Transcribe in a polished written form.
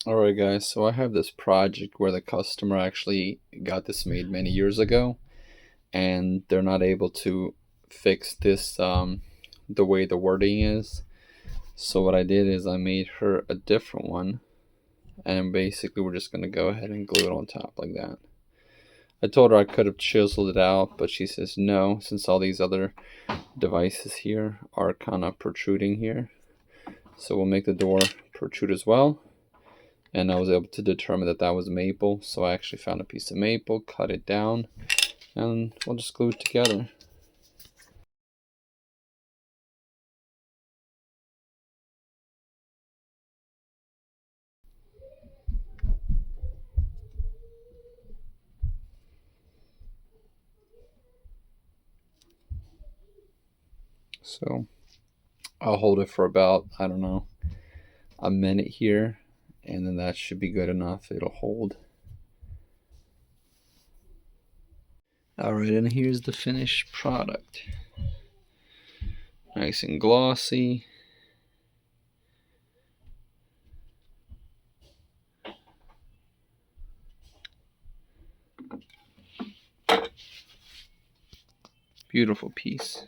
Alright guys, so I have this project where the customer actually got this made many years ago and they're not able to fix this the way the wording is. So what I did is I made her a different one, and basically we're just gonna go ahead and glue it on top like that. I told her I could have chiseled it out, but she says no, since all these other devices here are kind of protruding here. So we'll make the door protrude as well. And I was able to determine that that was maple, so I actually found a piece of maple, cut it down, and we'll just glue it together. So I'll hold it for about, I don't know, a minute here, and then that should be good enough. It'll hold. Alright, and here's the finished product. Nice and glossy. Beautiful piece.